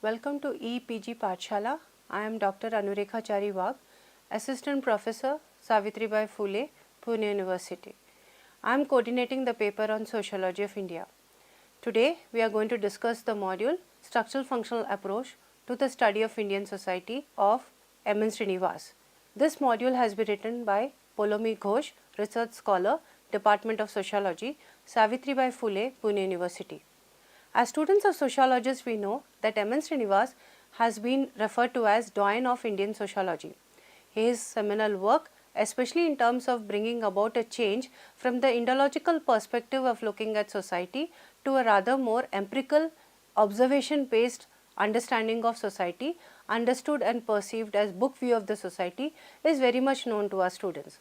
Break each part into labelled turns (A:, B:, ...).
A: Welcome to EPG Pathshala. I am Dr. Anurekha Chariwag, Assistant Professor, Savitribai Phule, Pune University. I am coordinating the paper on Sociology of India. Today, we are going to discuss the module Structural Functional Approach to the Study of Indian Society of M. Srinivas. This module has been written by Polomi Ghosh, Research Scholar, Department of Sociology, Savitribai Phule, Pune University. As students of sociologists, we know that M. Srinivas has been referred to as doyen of Indian sociology. His seminal work, especially in terms of bringing about a change from the Indological perspective of looking at society to a rather more empirical, observation-based understanding of society, understood and perceived as book view of the society, is very much known to our students.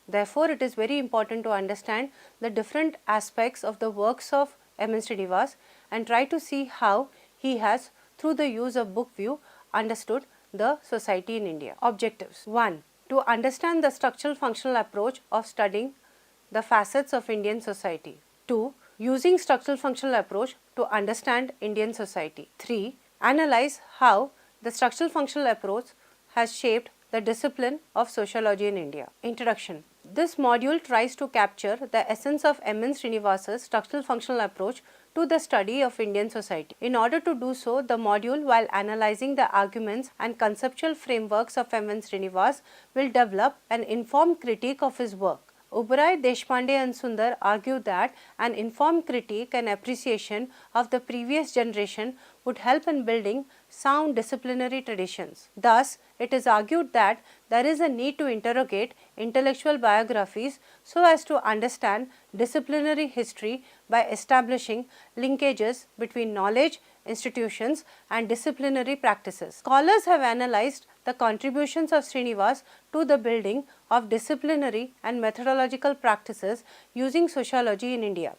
A: Therefore, it is very important to understand the different aspects of the works of M. Srinivas and try to see how he has, through the use of book view, understood the society in India. Objectives: 1. To understand the structural functional approach of studying the facets of Indian society. 2. Using structural functional approach to understand Indian society. 3. Analyze how the structural functional approach has shaped the discipline of sociology in India. Introduction. This module tries to capture the essence of M. Srinivas's structural functional approach to the study of Indian society. In order to do so, the module, while analyzing the arguments and conceptual frameworks of M. Srinivas, will develop an informed critique of his work. Oberoi, Deshpande and Sundar argue that an informed critique and appreciation of the previous generation would help in building sound disciplinary traditions. Thus, it is argued that there is a need to interrogate intellectual biographies so as to understand disciplinary history by establishing linkages between knowledge, institutions and disciplinary practices. Scholars have analyzed the contributions of Srinivas to the building of disciplinary and methodological practices using sociology in India.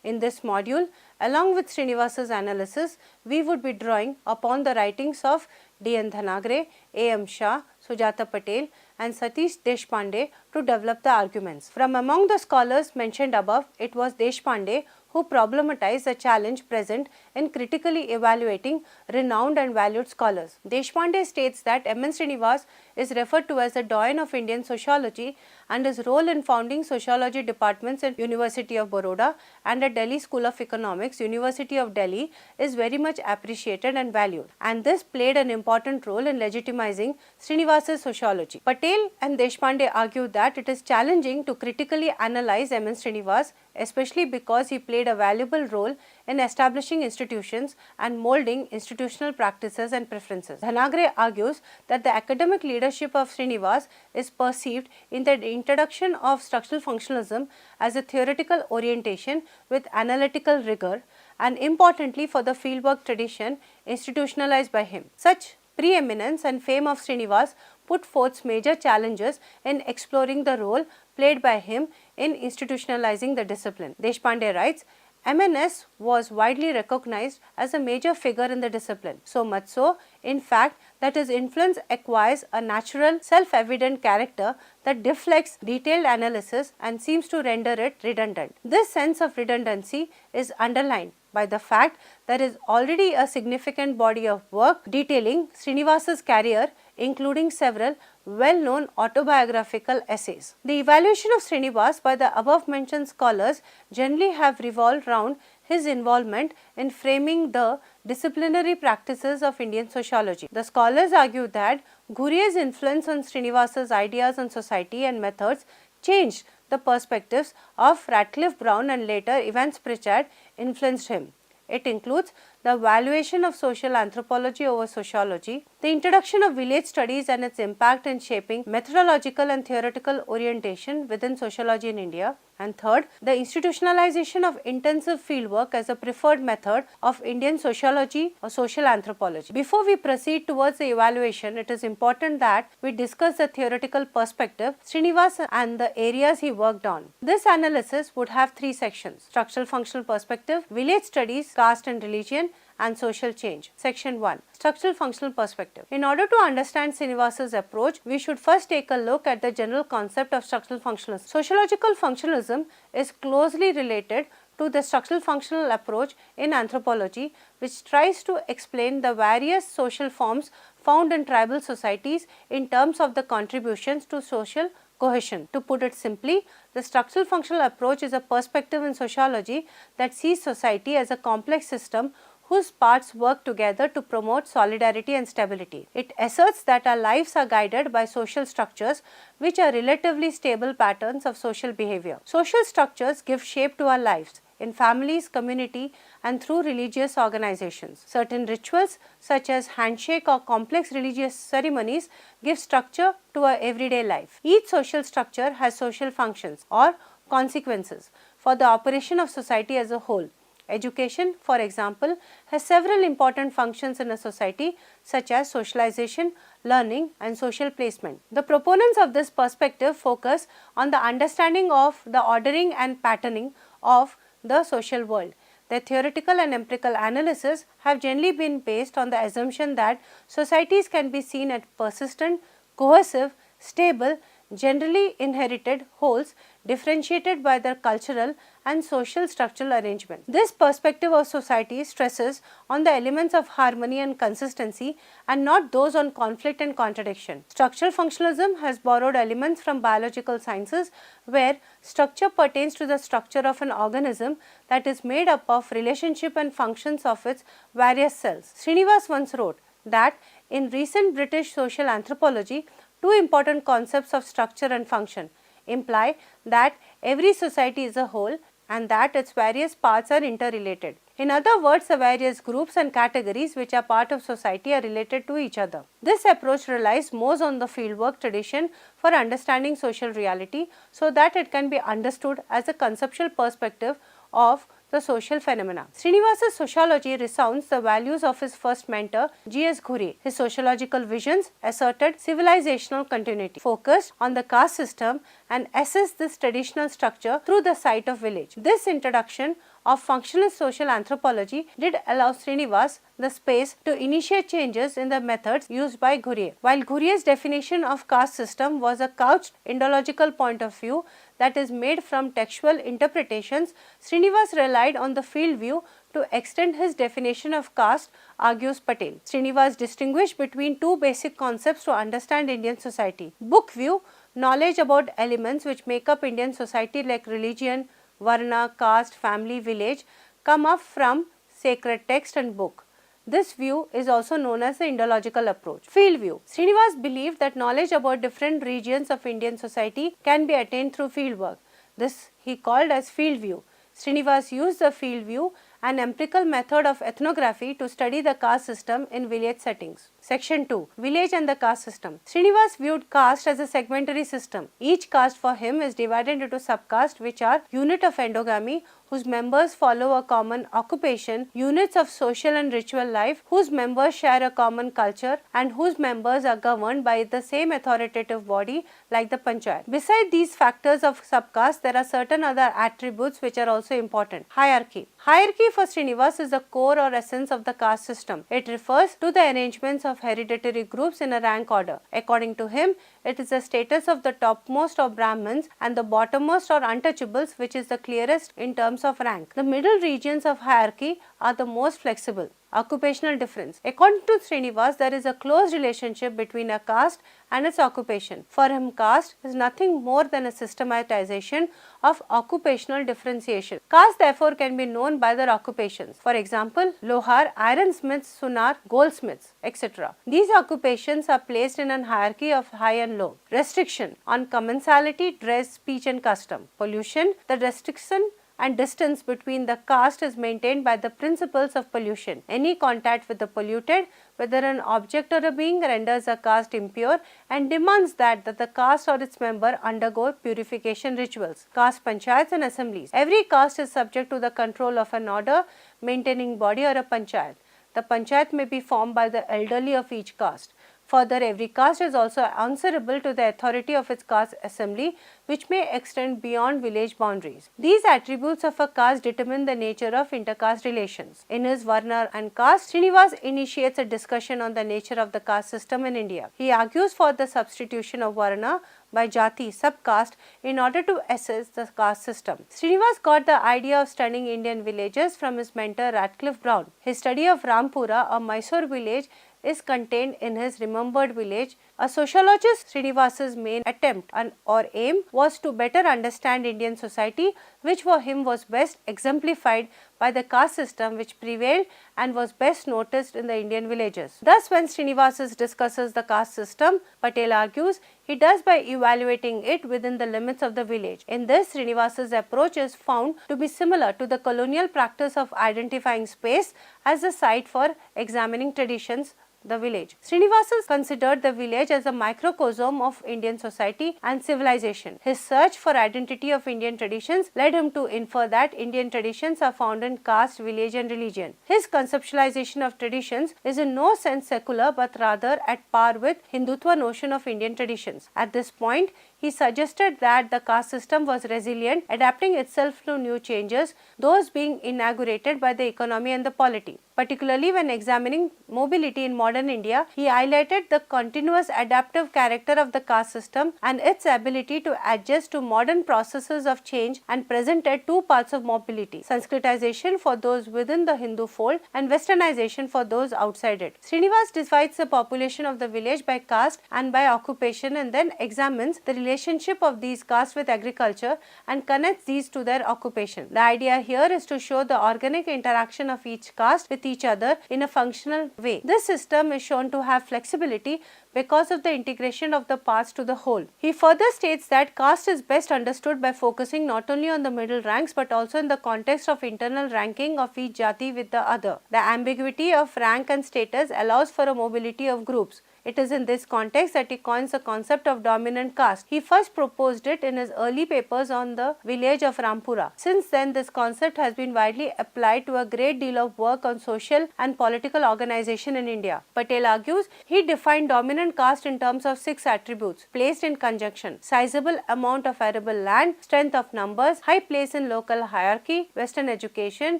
A: In this module, along with Srinivas's analysis, we would be drawing upon the writings of D.N. Dhanagre, A.M. Shah, Sujata Patel and Satish Deshpande to develop the arguments. From among the scholars mentioned above, it was Deshpande who problematized the challenge present in critically evaluating renowned and valued scholars. Deshpande states that M. Srinivas is referred to as the doyen of Indian sociology and his role in founding sociology departments in University of Baroda and at Delhi School of Economics, University of Delhi is very much appreciated and valued, and this played an important role in legitimizing Srinivas's sociology. Patel and Deshpande argue that it is challenging to critically analyze M. Srinivas, especially because he played a valuable role in establishing institutions and molding institutional practices and preferences. Dhanagre argues that the academic leadership of Srinivas is perceived in the introduction of structural functionalism as a theoretical orientation with analytical rigor, and importantly for the fieldwork tradition institutionalized by him. Such preeminence and fame of Srinivas put forth major challenges in exploring the role played by him in institutionalizing the discipline. Deshpande writes, MNS was widely recognized as a major figure in the discipline, so much so, in fact, that his influence acquires a natural, self-evident character that deflects detailed analysis and seems to render it redundant. This sense of redundancy is underlined by the fact there is already a significant body of work detailing Srinivas's career, including several well-known autobiographical essays. The evaluation of Srinivas by the above-mentioned scholars generally have revolved around his involvement in framing the disciplinary practices of Indian sociology. The scholars argue that Ghurye's influence on Srinivas's ideas on society and methods changed the perspectives of Radcliffe Brown and later Evans Pritchard influenced him. It includes the valuation of social anthropology over sociology, the introduction of village studies and its impact in shaping methodological and theoretical orientation within sociology in India, and third, the institutionalization of intensive fieldwork as a preferred method of Indian sociology or social anthropology. Before we proceed towards the evaluation, it is important that we discuss the theoretical perspective, Srinivas and the areas he worked on. This analysis would have three sections: structural functional perspective, village studies, caste and religion, and social change. Section 1. Structural functional perspective. In order to understand Srinivas's approach, we should first take a look at the general concept of structural functionalism. Sociological functionalism is closely related to the structural functional approach in anthropology, which tries to explain the various social forms found in tribal societies in terms of the contributions to social cohesion. To put it simply, the structural functional approach is a perspective in sociology that sees society as a complex system whose parts work together to promote solidarity and stability. It asserts that our lives are guided by social structures which are relatively stable patterns of social behavior. Social structures give shape to our lives in families, community, and through religious organizations. Certain rituals such as handshake or complex religious ceremonies give structure to our everyday life. Each social structure has social functions or consequences for the operation of society as a whole. Education, for example, has several important functions in a society such as socialization, learning, and social placement. The proponents of this perspective focus on the understanding of the ordering and patterning of the social world. Their theoretical and empirical analysis have generally been based on the assumption that societies can be seen as persistent, cohesive, stable, generally inherited wholes differentiated by their cultural and social structural arrangement. This perspective of society stresses on the elements of harmony and consistency and not those on conflict and contradiction. Structural functionalism has borrowed elements from biological sciences where structure pertains to the structure of an organism that is made up of relationship and functions of its various cells. Srinivas once wrote that in recent British social anthropology, two important concepts of structure and function imply that every society is a whole and that its various parts are interrelated. In other words, the various groups and categories which are part of society are related to each other. This approach relies most on the fieldwork tradition for understanding social reality so that it can be understood as a conceptual perspective of the social phenomena. Srinivas' sociology resounds the values of his first mentor, G.S. Ghurye. His sociological visions asserted civilizational continuity, focused on the caste system and assessed this traditional structure through the sight of village. This introduction of functionalist social anthropology did allow Srinivas the space to initiate changes in the methods used by Ghurye. While Ghurye's definition of caste system was a couched Indological point of view that is made from textual interpretations, Srinivas relied on the field view to extend his definition of caste, argues Patel. Srinivas distinguished between two basic concepts to understand Indian society. Book view, knowledge about elements which make up Indian society like religion, varna, caste, family, village come up from sacred text and book. This view is also known as the Indological approach. Field view. Srinivas believed that knowledge about different regions of Indian society can be attained through field work. This he called as field view. Srinivas used the field view, an empirical method of ethnography, to study the caste system in village settings. Section 2. Village and the caste system. Srinivas viewed caste as a segmentary system. Each caste for him is divided into subcaste which are unit of endogamy whose members follow a common occupation, units of social and ritual life whose members share a common culture and whose members are governed by the same authoritative body like the panchayat. Beside these factors of subcaste, there are certain other attributes which are also important. Hierarchy. Hierarchy for Srinivas is the core or essence of the caste system. It refers to the arrangements of hereditary groups in a rank order. According to him, it is the status of the topmost or Brahmins and the bottommost or untouchables which is the clearest in terms of rank. The middle regions of hierarchy are the most flexible. Occupational difference. According to Srinivas, there is a close relationship between a caste and its occupation. For him, caste is nothing more than a systematization of occupational differentiation. Caste therefore can be known by their occupations. For example, lohar, ironsmiths, sunar, goldsmiths, etc. These occupations are placed in a hierarchy of high and low. Restriction on commensality, dress, speech and custom. Pollution. The restriction and distance between the caste is maintained by the principles of pollution. Any contact with the polluted, whether an object or a being, renders a caste impure and demands that the caste or its member undergo purification rituals. Caste panchayats and assemblies. Every caste is subject to the control of an order maintaining body or a panchayat. The panchayat may be formed by the elderly of each caste. Further, every caste is also answerable to the authority of its caste assembly, which may extend beyond village boundaries. These attributes of a caste determine the nature of intercaste relations. In his Varna and Caste, Srinivas initiates a discussion on the nature of the caste system in India. He argues for the substitution of Varna by jati, subcaste, in order to assess the caste system. Srinivas got the idea of studying Indian villages from his mentor Radcliffe Brown. His study of Rampura, a Mysore village, is contained in his Remembered Village. A sociologist, Srinivas's main attempt or aim was to better understand Indian society, which for him was best exemplified by the caste system which prevailed and was best noticed in the Indian villages. Thus, when Srinivas discusses the caste system, Patel argues he does by evaluating it within the limits of the village. In this, Srinivas's approach is found to be similar to the colonial practice of identifying space as a site for examining traditions, the village. Srinivas considered the village as a microcosm of Indian society and civilization. His search for identity of Indian traditions led him to infer that Indian traditions are found in caste, village and religion. His conceptualization of traditions is in no sense secular but rather at par with Hindutva notion of Indian traditions. At this point, he suggested that the caste system was resilient, adapting itself to new changes, those being inaugurated by the economy and the polity. Particularly when examining mobility in modern India, he highlighted the continuous adaptive character of the caste system and its ability to adjust to modern processes of change, and presented two paths of mobility: Sanskritization for those within the Hindu fold and Westernization for those outside it. Srinivas divides the population of the village by caste and by occupation, and then examines the relationship of these castes with agriculture and connects these to their occupation. The idea here is to show the organic interaction of each caste with each other in a functional way. This system is shown to have flexibility because of the integration of the parts to the whole. He further states that caste is best understood by focusing not only on the middle ranks but also in the context of internal ranking of each jati with the other. The ambiguity of rank and status allows for a mobility of groups. It is in this context that he coins the concept of dominant caste. He first proposed it in his early papers on the village of Rampura. Since then, this concept has been widely applied to a great deal of work on social and political organization in India. Patel argues he defined dominant caste in terms of 6 attributes placed in conjunction: sizable amount of arable land, strength of numbers, high place in local hierarchy, Western education,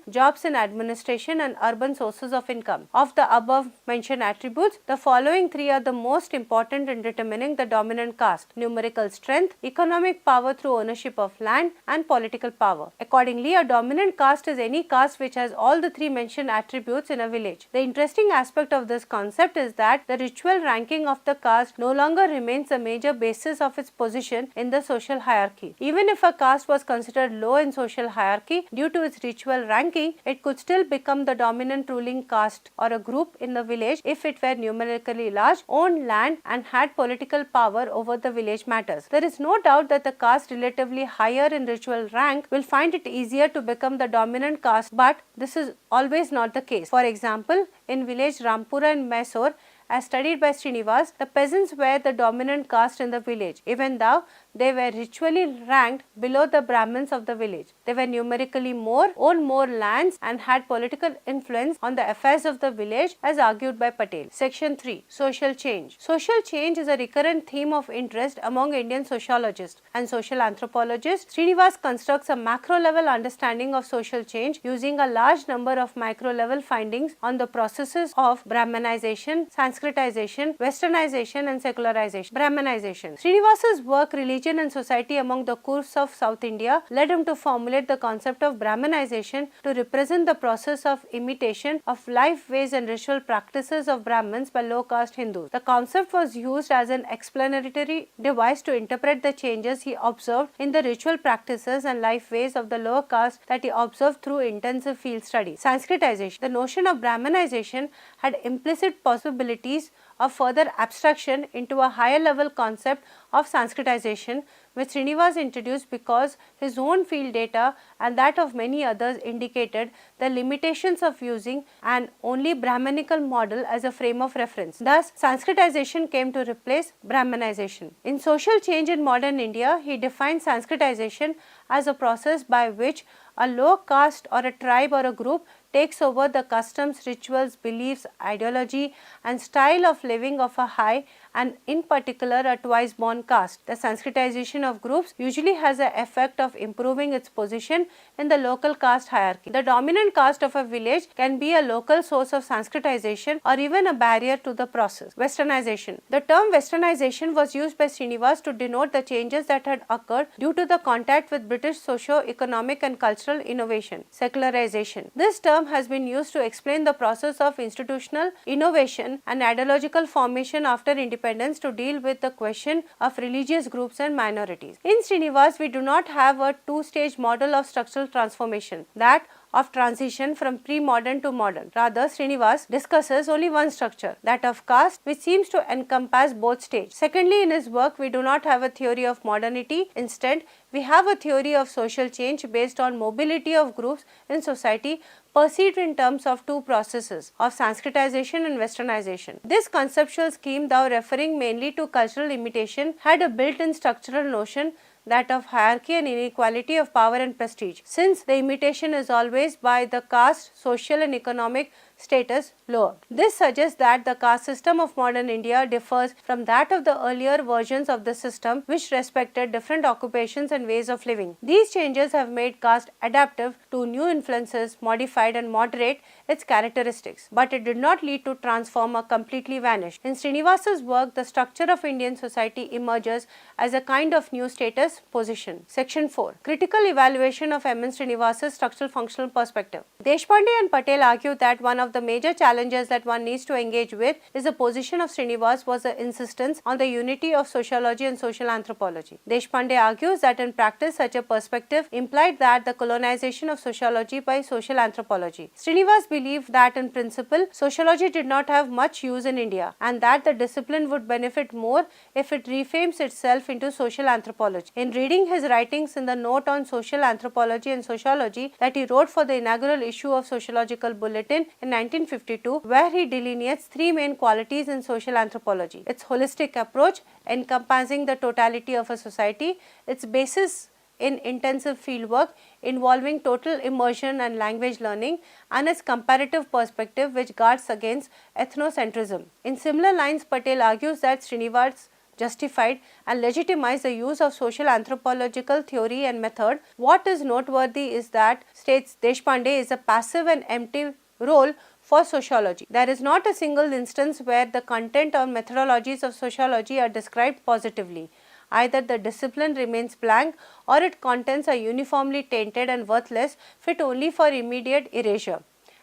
A: jobs in administration and urban sources of income. Of the above mentioned attributes, the following 3 are the most important in determining the dominant caste: numerical strength, economic power through ownership of land and political power. Accordingly, a dominant caste is any caste which has all the 3 mentioned attributes in a village. The interesting aspect of this concept is that the ritual ranking of the caste no longer remains the major basis of its position in the social hierarchy. Even if a caste was considered low in social hierarchy due to its ritual ranking, it could still become the dominant ruling caste or a group in the village if it were numerically large, owned land and had political power over the village matters. There is no doubt that the caste relatively higher in ritual rank will find it easier to become the dominant caste, but this is always not the case. For example, in village Rampura in Mysore, as studied by Srinivas, the peasants were the dominant caste in the village, even though they were ritually ranked below the Brahmins of the village. They were numerically more, owned more lands and had political influence on the affairs of the village, as argued by Patel. Section 3. Social change. Social change is a recurrent theme of interest among Indian sociologists and social anthropologists. Srinivas constructs a macro-level understanding of social change using a large number of micro-level findings on the processes of Brahmanization, Sanskritization, Westernization and secularization. Brahmanization. Srinivas's work Religion and Society among the Kurds of South India led him to formulate the concept of Brahmanization to represent the process of imitation of life, ways and ritual practices of Brahmins by low caste Hindus. The concept was used as an explanatory device to interpret the changes he observed in the ritual practices and life ways of the lower caste that he observed through intensive field study. Sanskritization. The notion of Brahmanization had implicit possibilities of further abstraction into a higher level concept of Sanskritization, which Srinivas introduced because his own field data and that of many others indicated the limitations of using an only Brahmanical model as a frame of reference. Thus, Sanskritization came to replace Brahmanization. In Social Change in Modern India, he defined Sanskritization as a process by which a low caste or a tribe or a group takes over the customs, rituals, beliefs, ideology and style of living of a high and in particular a twice born caste. The Sanskritization of groups usually has the effect of improving its position in the local caste hierarchy. The dominant caste of a village can be a local source of Sanskritization or even a barrier to the process. Westernization. The term Westernization was used by Srinivas to denote the changes that had occurred due to the contact with British socio-economic and cultural innovation. Secularization. This term has been used to explain the process of institutional innovation and ideological formation after independence to deal with the question of religious groups and minorities. In Srinivas, we do not have a two-stage model of structural transformation, that of transition from pre-modern to modern. Rather, Srinivas discusses only one structure, that of caste, which seems to encompass both stages. Secondly, in his work, we do not have a theory of modernity. Instead, we have a theory of social change based on mobility of groups in society perceived in terms of two processes of Sanskritization and Westernization. This conceptual scheme, though referring mainly to cultural imitation, had a built-in structural notion, that of hierarchy and inequality of power and prestige, since the imitation is always by the caste, social and economic status lower. This suggests that the caste system of modern India differs from that of the earlier versions of the system, which respected different occupations and ways of living. These changes have made caste adaptive to new influences, modified and moderate its characteristics, but it did not lead to transform or completely vanish. In Srinivas's work, the structure of Indian society emerges as a kind of new status position. Section 4. Critical evaluation of M. Srinivas's structural functional perspective. Deshpande and Patel argue that one of the major challenges that one needs to engage with is the position of Srinivas was the insistence on the unity of sociology and social anthropology. Deshpande argues that in practice such a perspective implied that the colonization of sociology by social anthropology. Srinivas believed that in principle sociology did not have much use in India and that the discipline would benefit more if it reframes itself into social anthropology. In reading his writings in the note on social anthropology and sociology that he wrote for the inaugural issue of Sociological Bulletin in 1952, where he delineates three main qualities in social anthropology: its holistic approach encompassing the totality of a society, its basis in intensive fieldwork involving total immersion and language learning, and its comparative perspective which guards against ethnocentrism. In similar lines, Patel argues that Srinivas justified and legitimized the use of social anthropological theory and method. What is noteworthy is that, states Deshpande, is a passive and empty role for sociology. There is not a single instance where the content or methodologies of sociology are described positively. Either the discipline remains blank or its contents are uniformly tainted and worthless, fit only for immediate erasure.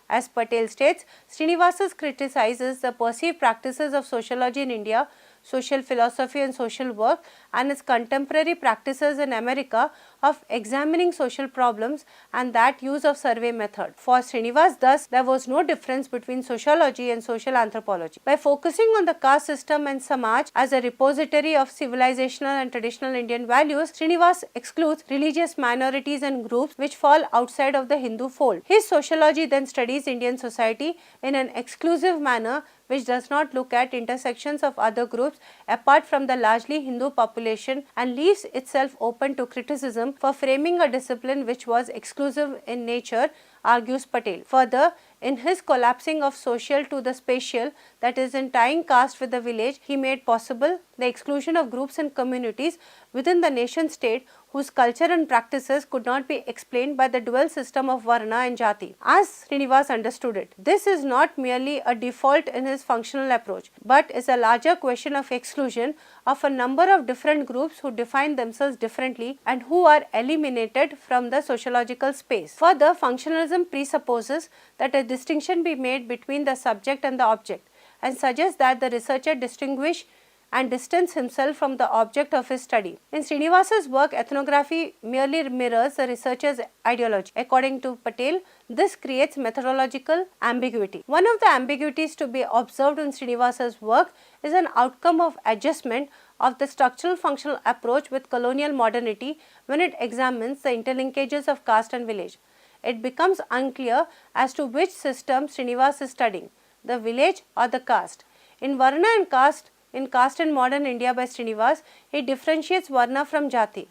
A: As Patel states, Srinivas criticizes the perceived practices of sociology in India, social philosophy and social work, and its contemporary practices in America of examining social problems and that use of survey method. For Srinivas, thus, there was no difference between sociology and social anthropology. By focusing on the caste system and Samaj as a repository of civilizational and traditional Indian values, Srinivas excludes religious minorities and groups which fall outside of the Hindu fold. His sociology then studies Indian society in an exclusive manner which does not look at intersections of other groups apart from the largely Hindu population and leaves itself open to criticism for framing a discipline which was exclusive in nature, argues Patel. Further, in his collapsing of social to the spatial, that is in tying caste with the village, he made possible the exclusion of groups and communities within the nation state whose culture and practices could not be explained by the dual system of Varna and Jati, as Srinivas understood it. This is not merely a default in his functional approach, but is a larger question of exclusion of a number of different groups who define themselves differently and who are eliminated from the sociological space. Further, functionalism presupposes that a distinction be made between the subject and the object and suggests that the researcher distinguish and distance himself from the object of his study. In Srinivas's work, ethnography merely mirrors the researcher's ideology. According to Patel, this creates methodological ambiguity. One of the ambiguities to be observed in Srinivas's work is an outcome of adjustment of the structural functional approach with colonial modernity when it examines the interlinkages of caste and village. It becomes unclear as to which system Srinivas is studying, the village or the caste. In Varna and Caste, in Caste and Modern India by Srinivas, he differentiates Varna from Jati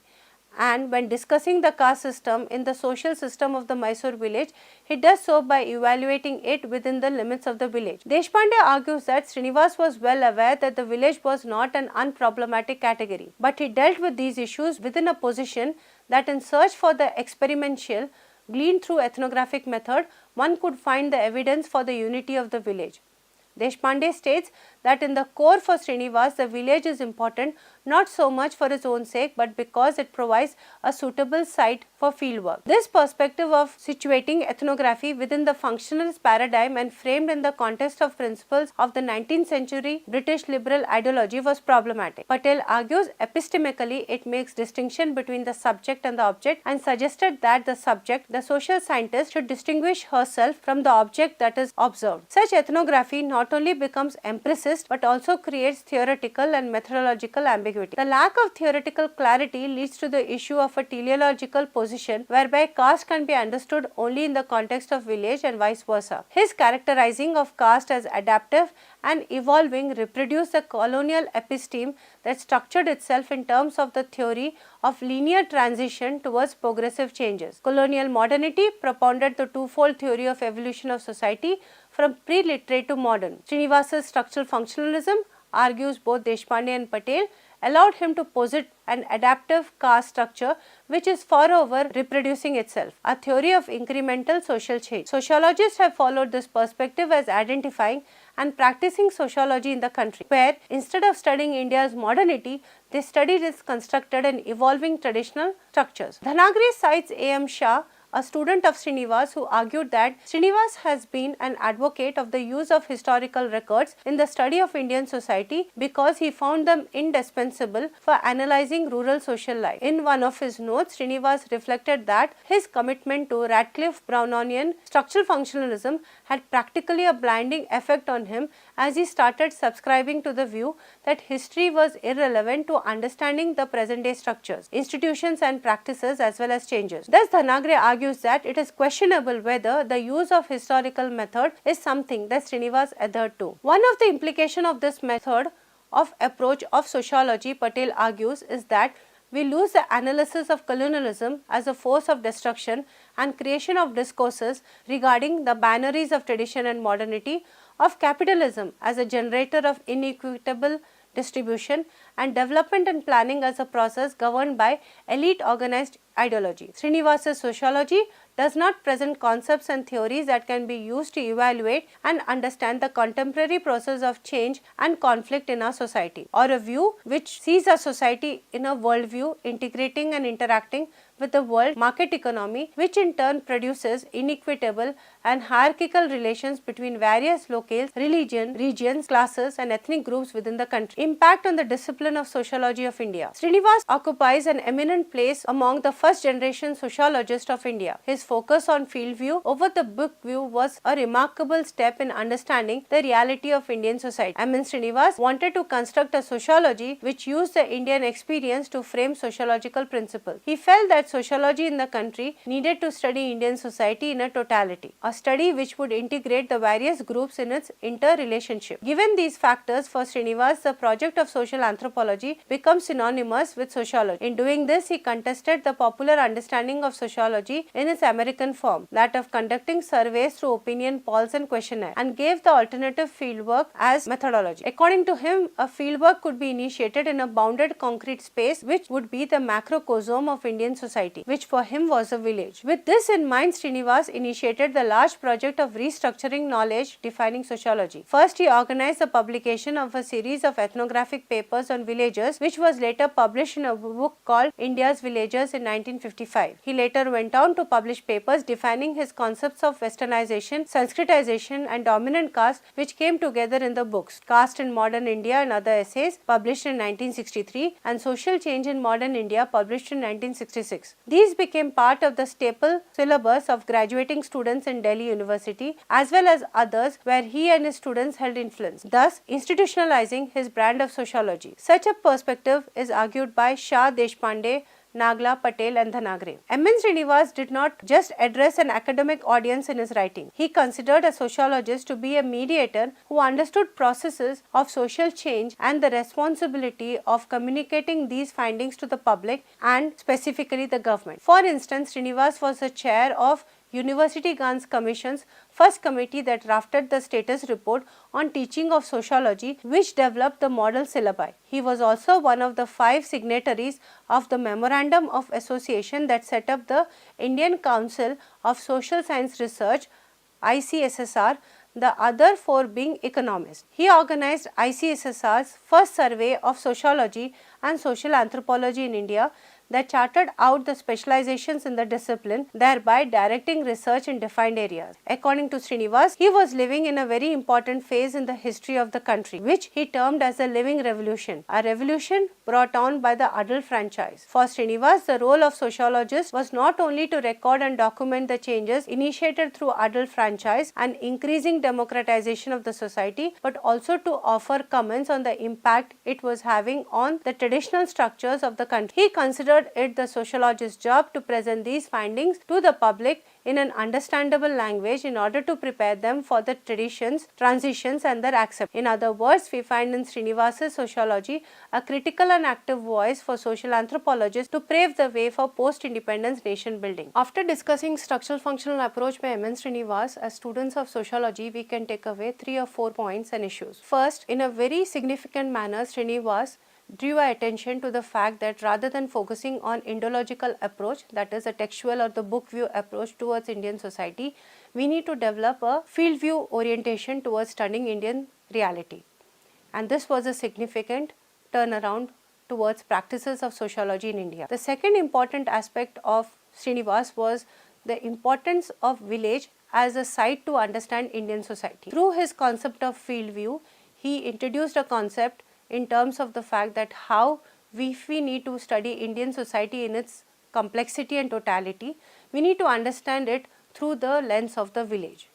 A: and when discussing the caste system in the social system of the Mysore village, he does so by evaluating it within the limits of the village. Deshpande argues that Srinivas was well aware that the village was not an unproblematic category, but he dealt with these issues within a position that in search for the experiential gleaned through ethnographic method, one could find the evidence for the unity of the village. Deshpande states that in the core for Srinivas, the village is important not so much for its own sake, but because it provides a suitable site for fieldwork. This perspective of situating ethnography within the functionalist paradigm and framed in the context of principles of the 19th century British liberal ideology was problematic. Patel argues epistemically it makes distinction between the subject and the object and suggested that the subject, the social scientist, should distinguish herself from the object that is observed. Such ethnography not only becomes empiricist but also creates theoretical and methodological ambiguity. The lack of theoretical clarity leads to the issue of a teleological position whereby caste can be understood only in the context of village and vice versa. His characterizing of caste as adaptive and evolving reproduced the colonial episteme that structured itself in terms of the theory of linear transition towards progressive changes. Colonial modernity propounded the twofold theory of evolution of society from pre-literate to modern. Srinivas's structural functionalism, argues both Deshpande and Patel, allowed him to posit an adaptive caste structure which is forever reproducing itself, a theory of incremental social change. Sociologists have followed this perspective as identifying and practicing sociology in the country, where instead of studying India's modernity, they studied its constructed and evolving traditional structures. Dhanagri cites A.M. Shah, a student of Srinivas, who argued that Srinivas has been an advocate of the use of historical records in the study of Indian society because he found them indispensable for analyzing rural social life. In one of his notes, Srinivas reflected that his commitment to Radcliffe Brownonian structural functionalism had practically a blinding effect on him as he started subscribing to the view that history was irrelevant to understanding the present day structures, institutions and practices as well as changes. Thus, Dhanagri argues that it is questionable whether the use of historical method is something that Srinivas adhered to. One of the implications of this method of approach of sociology, Patel argues, is that we lose the analysis of colonialism as a force of destruction and creation of discourses regarding the binaries of tradition and modernity, of capitalism as a generator of inequitable distribution, and development and planning as a process governed by elite organized ideology. Srinivas's sociology does not present concepts and theories that can be used to evaluate and understand the contemporary process of change and conflict in our society, or a view which sees our society in a worldview integrating and interacting with the world market economy, which in turn produces inequitable and hierarchical relations between various locales, regions, classes and ethnic groups within the country. Impact on the discipline of sociology of India. Srinivas occupies an eminent place among the first generation sociologists of India. His focus on field view over the book view was a remarkable step in understanding the reality of Indian society. M.N. Srinivas wanted to construct a sociology which used the Indian experience to frame sociological principles. He felt that sociology in the country needed to study Indian society in a totality, a study which would integrate the various groups in its interrelationship. Given these factors, for Srinivas, the project of social anthropology becomes synonymous with sociology. In doing this, he contested the popular understanding of sociology in its American form, that of conducting surveys through opinion polls and questionnaire, and gave the alternative fieldwork as methodology. According to him, a fieldwork could be initiated in a bounded concrete space which would be the macrocosm of Indian society, which for him was a village. With this in mind, Srinivas initiated the large project of restructuring knowledge defining sociology. First, he organized the publication of a series of ethnographic papers on villages, which was later published in a book called India's Villages in 1955. He later went on to publish papers defining his concepts of westernization, Sanskritization and dominant caste, which came together in the books Caste in Modern India and Other Essays, published in 1963, and Social Change in Modern India, published in 1966. These became part of the staple syllabus of graduating students in Delhi University as well as others where he and his students held influence, thus institutionalizing his brand of sociology. Such a perspective is argued by Shah, Deshpande Nagla, Patel and Dhanagre. M.N. Srinivas did not just address an academic audience in his writing. He considered a sociologist to be a mediator who understood processes of social change and the responsibility of communicating these findings to the public and specifically the government. For instance, Srinivas was the chair of University Grants Commission's first committee that drafted the status report on teaching of sociology, which developed the model syllabi. He was also one of the 5 signatories of the Memorandum of Association that set up the Indian Council of Social Science Research (ICSSR), the other 4 being economists. He organized ICSSR's first survey of sociology and social anthropology in India that charted out the specializations in the discipline, thereby directing research in defined areas. According to Srinivas, he was living in a very important phase in the history of the country, which he termed as a living revolution, a revolution brought on by the adult franchise. For Srinivas, the role of sociologist was not only to record and document the changes initiated through adult franchise and increasing democratization of the society, but also to offer comments on the impact it was having on the traditional structures of the country. He considered it the sociologist's job to present these findings to the public in an understandable language in order to prepare them for the traditions, transitions and their acceptance. In other words, we find in Srinivas's sociology a critical and active voice for social anthropologists to pave the way for post-independence nation building. After discussing structural functional approach by M.N. Srinivas, as students of sociology, we can take away 3 or 4 points and issues. First, in a very significant manner, Srinivas drew our attention to the fact that rather than focusing on Indological approach, that is a textual or the book view approach towards Indian society, we need to develop a field view orientation towards studying Indian reality. And this was a significant turnaround towards practices of sociology in India. The second important aspect of Srinivas was the importance of village as a site to understand Indian society. Through his concept of field view, he introduced a concept in terms of the fact that how if we need to study Indian society in its complexity and totality, we need to understand it through the lens of the village.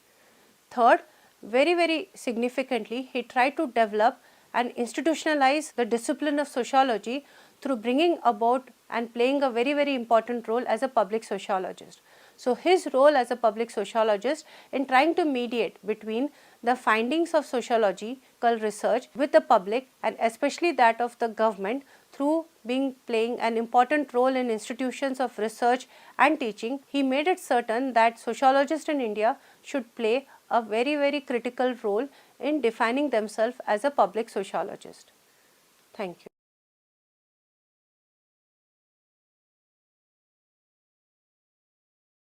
A: Third, very significantly, he tried to develop and institutionalize the discipline of sociology through bringing about and playing a very important role as a public sociologist. So, his role as a public sociologist in trying to mediate between the findings of sociological research with the public and especially that of the government through playing an important role in institutions of research and teaching, he made it certain that sociologists in India should play a very critical role in defining themselves as a public sociologist. Thank you.